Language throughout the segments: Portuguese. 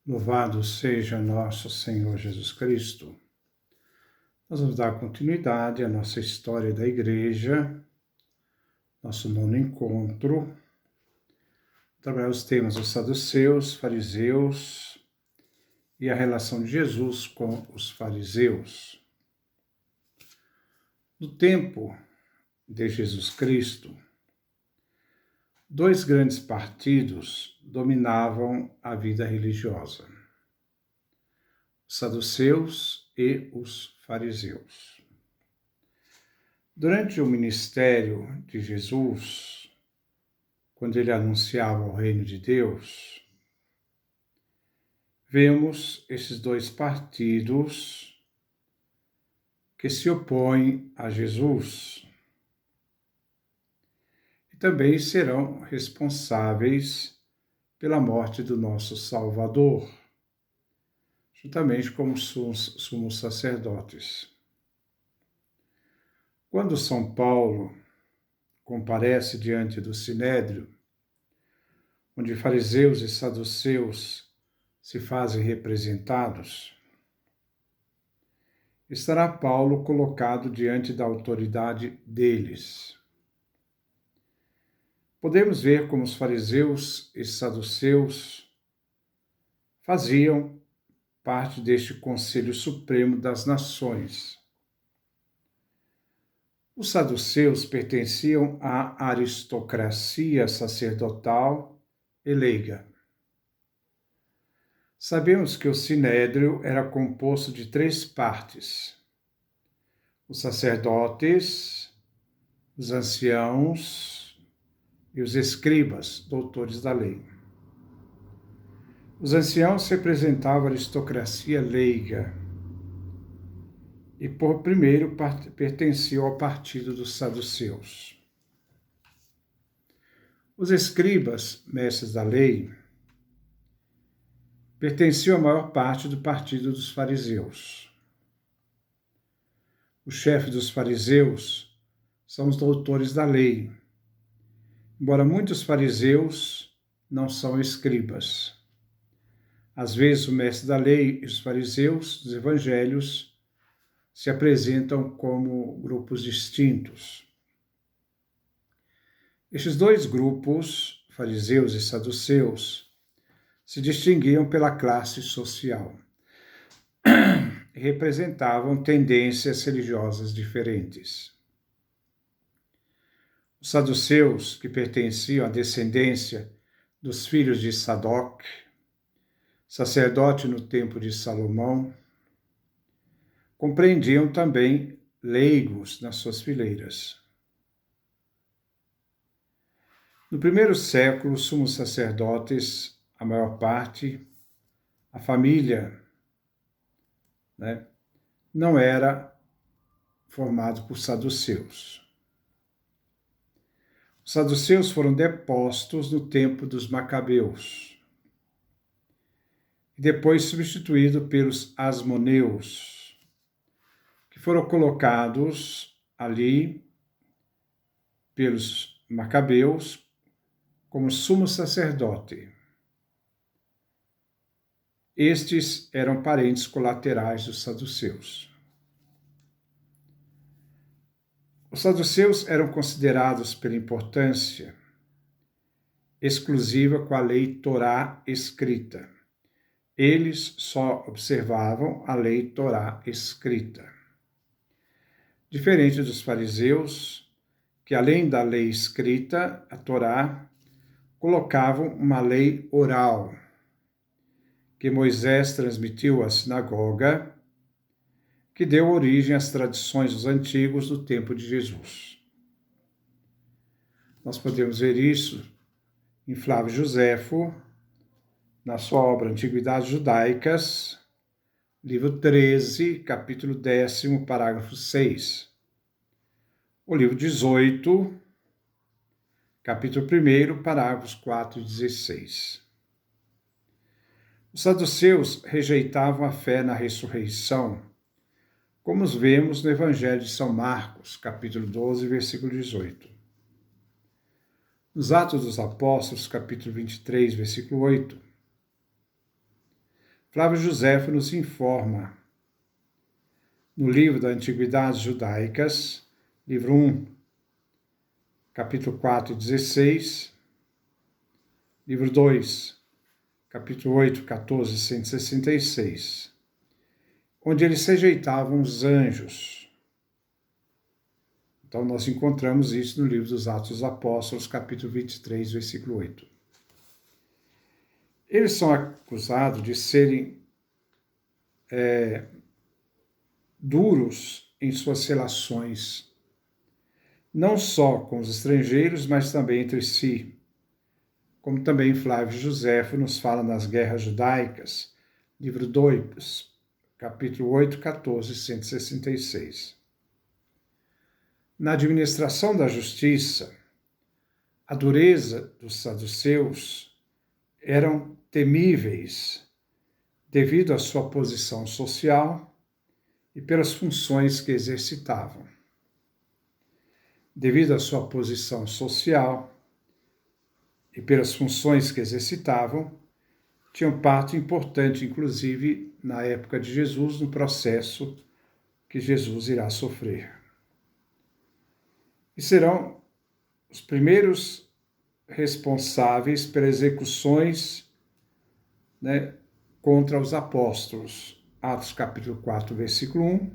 Louvado seja nosso Senhor Jesus Cristo. Nós vamos dar continuidade à nossa história da Igreja, nosso nono encontro. Trabalhar os temas dos saduceus, fariseus e a relação de Jesus com os fariseus. No tempo de Jesus Cristo, dois grandes partidos dominavam a vida religiosa: os saduceus e os fariseus. Durante o ministério de Jesus, quando ele anunciava o reino de Deus, vemos esses dois partidos que se opõem a Jesus e também serão responsáveis pela morte do nosso Salvador, juntamente como sumos sacerdotes. Quando São Paulo comparece diante do Sinédrio, onde fariseus e saduceus se fazem representados, estará Paulo colocado diante da autoridade deles. Podemos ver como os fariseus e saduceus faziam parte deste Conselho Supremo das Nações. Os saduceus pertenciam à aristocracia sacerdotal e leiga. Sabemos que o Sinédrio era composto de três partes: os sacerdotes, os anciãos e os escribas, doutores da lei. Os anciãos representavam a aristocracia leiga e, por primeiro, pertenciam ao partido dos saduceus. Os escribas, mestres da lei, pertenciam à maior parte do partido dos fariseus. O chefe dos fariseus são os doutores da lei, embora muitos fariseus não são escribas. Às vezes, o mestre da lei e os fariseus dos evangelhos se apresentam como grupos distintos. Estes dois grupos, fariseus e saduceus, se distinguiam pela classe social e representavam tendências religiosas diferentes. Os saduceus, que pertenciam à descendência dos filhos de Sadoc, sacerdote no tempo de Salomão, compreendiam também leigos nas suas fileiras. No primeiro século, os sumos sacerdotes, a maior parte, a família, não era formado por saduceus. Os saduceus foram depostos no tempo dos Macabeus e depois substituídos pelos asmoneus, que foram colocados ali pelos Macabeus como sumo sacerdote. Estes eram parentes colaterais dos saduceus. Os saduceus eram considerados pela importância exclusiva com a lei Torá escrita. Eles só observavam a lei Torá escrita. Diferente dos fariseus, que além da lei escrita, a Torá, colocavam uma lei oral, que Moisés transmitiu à sinagoga, que deu origem às tradições dos antigos do tempo de Jesus. Nós podemos ver isso em Flávio Joséfo, na sua obra Antiguidades Judaicas, livro 13, capítulo 10º, parágrafo 6. O livro 18, capítulo 1º, parágrafos 4 e 16. Os saduceus rejeitavam a fé na ressurreição, como os vemos no Evangelho de São Marcos, capítulo 12, versículo 18. Nos Atos dos Apóstolos, capítulo 23, versículo 8. Flávio Joséfo nos informa no livro das Antiguidades Judaicas, livro 1, capítulo 4 e 16, livro 2, capítulo 8, 14 e 166, onde eles rejeitavam os anjos. Então, nós encontramos isso no livro dos Atos dos Apóstolos, capítulo 23, versículo 8. Eles são acusados de serem duros em suas relações, não só com os estrangeiros, mas também entre si, como também Flávio Joséfo nos fala nas Guerras Judaicas, livro 2, capítulo 8, 14 e 166. Na administração da justiça, a dureza dos saduceus eram temíveis devido à sua posição social e pelas funções que exercitavam. Devido à sua posição social e pelas funções que exercitavam, tinham parte importante, inclusive, na época de Jesus, no processo que Jesus irá sofrer. E serão os primeiros responsáveis pelas execuções, contra os apóstolos. Atos capítulo 4, versículo 1,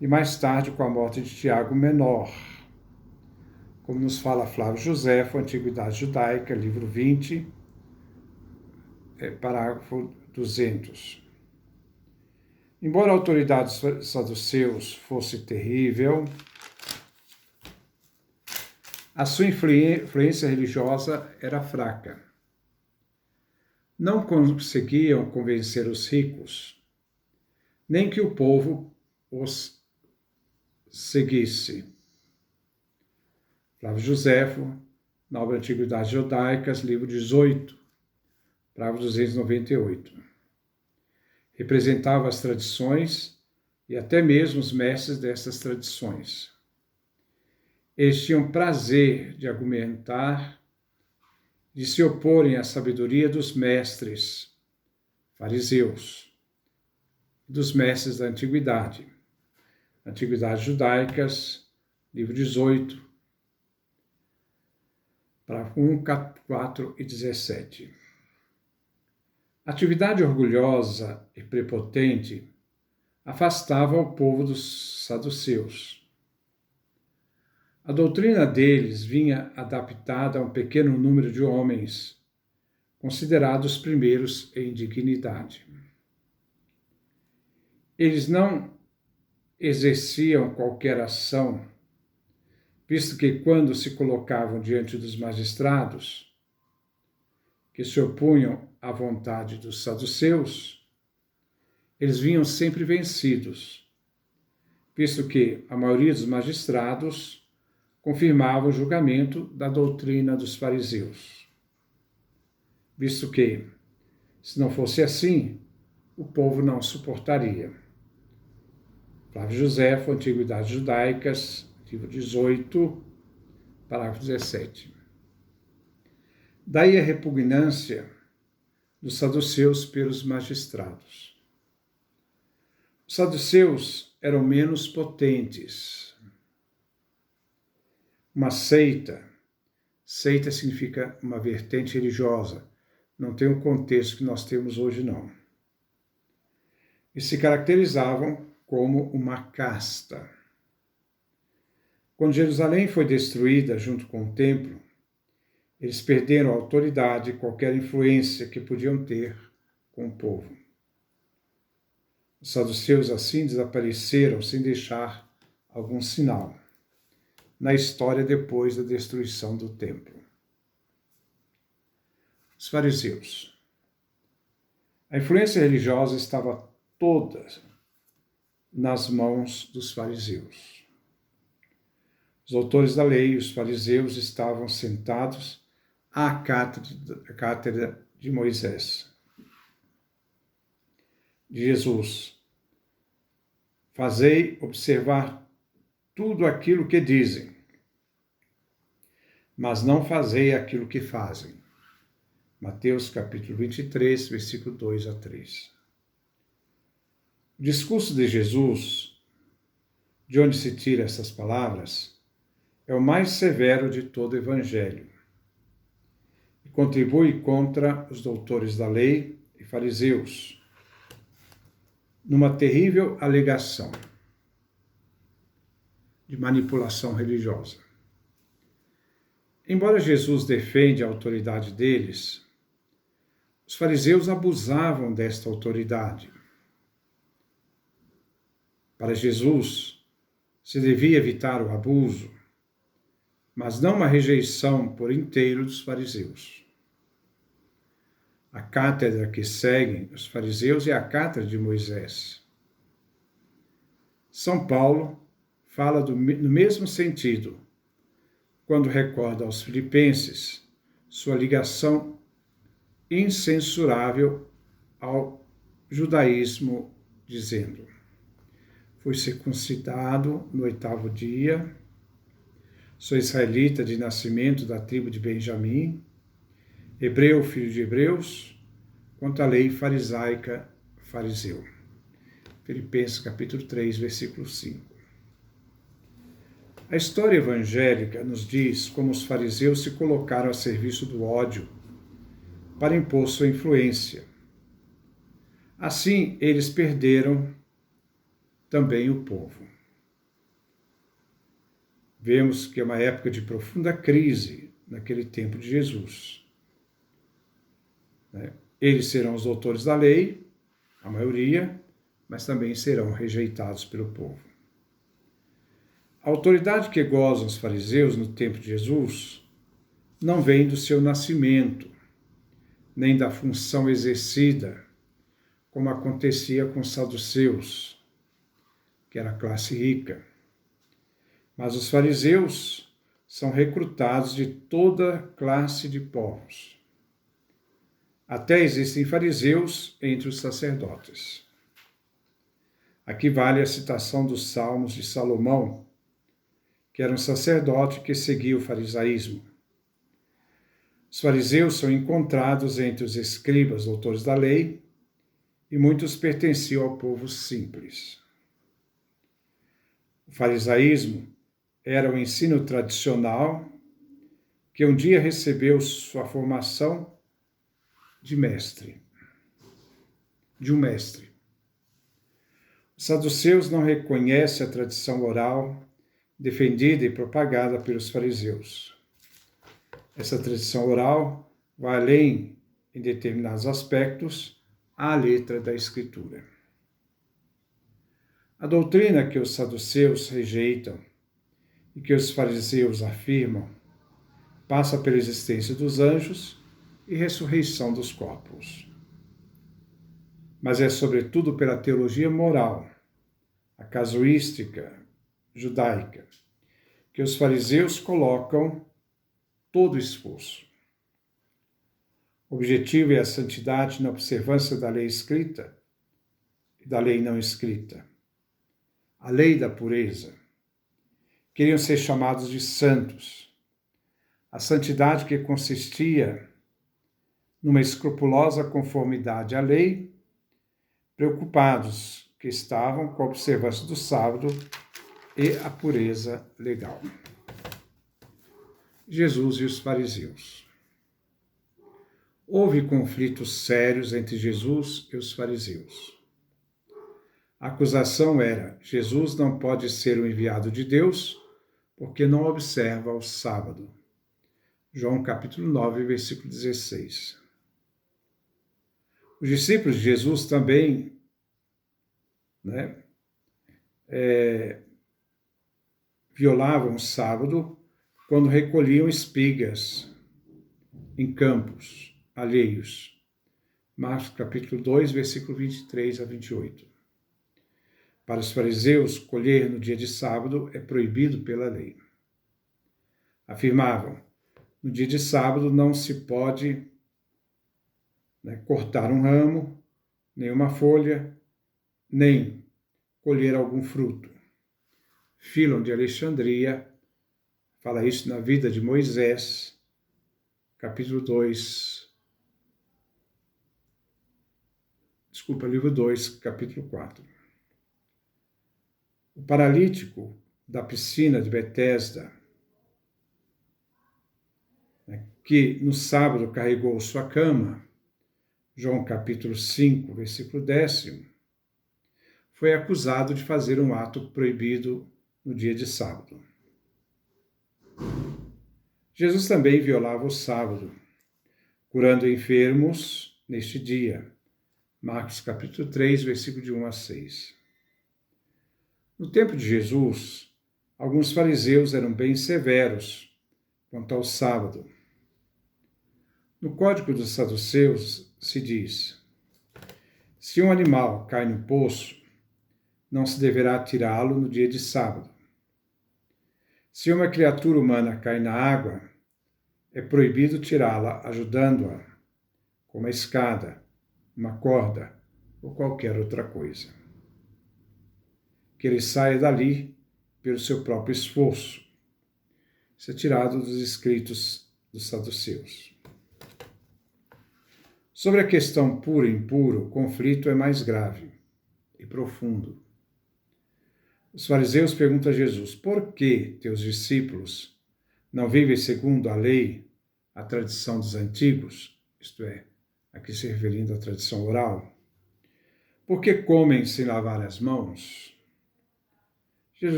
e mais tarde com a morte de Tiago Menor, como nos fala Flávio Joséfo, Antiguidade Judaica, livro 20, parágrafo 200. Embora a autoridade dos saduceus fosse terrível, a sua influência religiosa era fraca. Não conseguiam convencer os ricos, nem que o povo os seguisse. Flávio Joséfo, na obra Antiguidades Judaicas, livro 18, parágrafo 298. Representava as tradições e até mesmo os mestres dessas tradições. Eles tinham prazer de argumentar, de se oporem à sabedoria dos mestres, fariseus, dos mestres da Antiguidade. Antiguidades Judaicas, livro 18, parágrafo 1, 4 e 17. A atividade orgulhosa e prepotente afastava o povo dos saduceus. A doutrina deles vinha adaptada a um pequeno número de homens, considerados primeiros em dignidade. Eles não exerciam qualquer ação, visto que quando se colocavam diante dos magistrados, que se opunham à vontade dos saduceus, eles vinham sempre vencidos, visto que a maioria dos magistrados confirmava o julgamento da doutrina dos fariseus. Visto que, se não fosse assim, o povo não suportaria. Flávio Joséfo, Antiguidades Judaicas, livro 18, parágrafo 17. Daí a repugnância dos saduceus pelos magistrados. Os saduceus eram menos potentes. Uma seita significa uma vertente religiosa, não tem o contexto que nós temos hoje, não. E se caracterizavam como uma casta. Quando Jerusalém foi destruída junto com o templo, eles perderam a autoridade e qualquer influência que podiam ter com o povo. Os saduceus assim desapareceram sem deixar algum sinal na história depois da destruição do templo. Os fariseus. A influência religiosa estava toda nas mãos dos fariseus. Os autores da lei, os fariseus, estavam sentados à cátedra de Moisés, de Jesus. Fazei observar tudo aquilo que dizem, mas não fazei aquilo que fazem, Mateus capítulo 23, versículo 2 a 3. O discurso de Jesus, de onde se tira essas palavras, é o mais severo de todo o Evangelho e contribui contra os doutores da lei e fariseus, numa terrível alegação de manipulação religiosa. Embora Jesus defenda a autoridade deles, os fariseus abusavam desta autoridade. Para Jesus, se devia evitar o abuso, mas não uma rejeição por inteiro dos fariseus. A cátedra que seguem os fariseus é a cátedra de Moisés. São Paulo fala no mesmo sentido, quando recorda aos filipenses sua ligação incensurável ao judaísmo, dizendo: fui circuncidado no 8º dia, sou israelita de nascimento da tribo de Benjamim, hebreu, filho de hebreus, quanto à lei farisaica, fariseu. Filipenses capítulo 3, versículo 5. A história evangélica nos diz como os fariseus se colocaram a serviço do ódio para impor sua influência. Assim, eles perderam também o povo. Vemos que é uma época de profunda crise naquele tempo de Jesus. Eles serão os doutores da lei, a maioria, mas também serão rejeitados pelo povo. A autoridade que gozam os fariseus no tempo de Jesus não vem do seu nascimento, nem da função exercida, como acontecia com os saduceus, que era a classe rica. Mas os fariseus são recrutados de toda classe de povos. Até existem fariseus entre os sacerdotes. Aqui vale a citação dos Salmos de Salomão, que era um sacerdote que seguia o farisaísmo. Os fariseus são encontrados entre os escribas, doutores da lei, e muitos pertenciam ao povo simples. O farisaísmo era o ensino tradicional que um dia recebeu sua formação de um mestre. Os saduceus não reconhecem a tradição oral defendida e propagada pelos fariseus. Essa tradição oral vai além, em determinados aspectos, à letra da Escritura. A doutrina que os saduceus rejeitam e que os fariseus afirmam passa pela existência dos anjos e ressurreição dos corpos. Mas é sobretudo pela teologia moral, a casuística judaica, que os fariseus colocam todo o esforço. O objetivo é a santidade na observância da lei escrita e da lei não escrita. A lei da pureza. Queriam ser chamados de santos. A santidade que consistia numa escrupulosa conformidade à lei, preocupados que estavam com a observância do sábado e a pureza legal. Jesus e os fariseus. Houve conflitos sérios entre Jesus e os fariseus. A acusação era: Jesus não pode ser o enviado de Deus porque não observa o sábado. João capítulo 9, versículo 16. Os discípulos de Jesus também violavam o sábado quando recolhiam espigas em campos alheios. Marcos capítulo 2, versículo 23 a 28. Para os fariseus, colher no dia de sábado é proibido pela lei. Afirmavam: no dia de sábado não se pode cortar um ramo, nem uma folha, nem colher algum fruto. Fílon de Alexandria fala isso na vida de Moisés, capítulo 2, livro 2, capítulo 4. O paralítico da piscina de Betesda, que no sábado carregou sua cama, João capítulo 5, versículo 10, foi acusado de fazer um ato proibido no dia de sábado. Jesus também violava o sábado, curando enfermos neste dia. Marcos capítulo 3, versículo de 1 a 6. No tempo de Jesus, alguns fariseus eram bem severos quanto ao sábado. No Código dos Saduceus se diz: se um animal cai no poço, não se deverá tirá-lo no dia de sábado. Se uma criatura humana cai na água, é proibido tirá-la ajudando-a, com uma escada, uma corda ou qualquer outra coisa. Que ele saia dali pelo seu próprio esforço. Isso é tirado dos escritos dos saduceus. Sobre a questão puro e impuro, o conflito é mais grave e profundo. Os fariseus perguntam a Jesus: por que teus discípulos não vivem segundo a lei, a tradição dos antigos? Isto é, aqui se referindo à tradição oral. Por que comem sem lavar as mãos?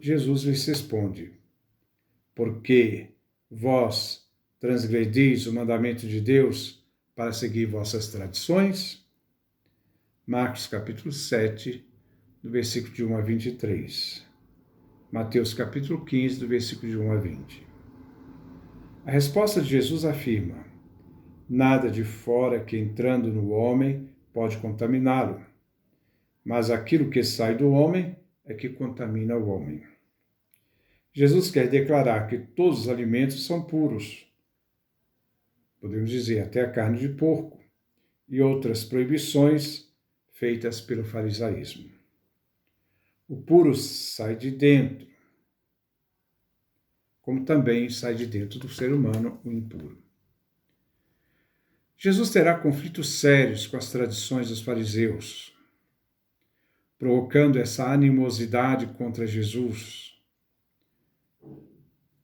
Jesus lhes responde: porque vós transgredis o mandamento de Deus para seguir vossas tradições? Marcos capítulo 7, do versículo de 1 a 23. Mateus capítulo 15, do versículo de 1 a 20. A resposta de Jesus afirma: nada de fora que entrando no homem pode contaminá-lo, mas aquilo que sai do homem é que contamina o homem. Jesus quer declarar que todos os alimentos são puros. Podemos dizer até a carne de porco e outras proibições feitas pelo farisaísmo. O puro sai de dentro, como também sai de dentro do ser humano o impuro. Jesus terá conflitos sérios com as tradições dos fariseus, provocando essa animosidade contra Jesus,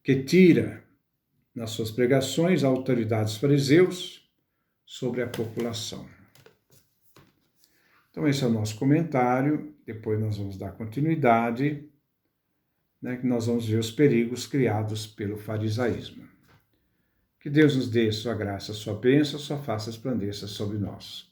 que tira, nas suas pregações, a autoridade dos fariseus sobre a população. Então, esse é o nosso comentário. Depois nós vamos dar continuidade, que nós vamos ver os perigos criados pelo farisaísmo. Que Deus nos dê sua graça, sua bênção, sua face resplandeça sobre nós.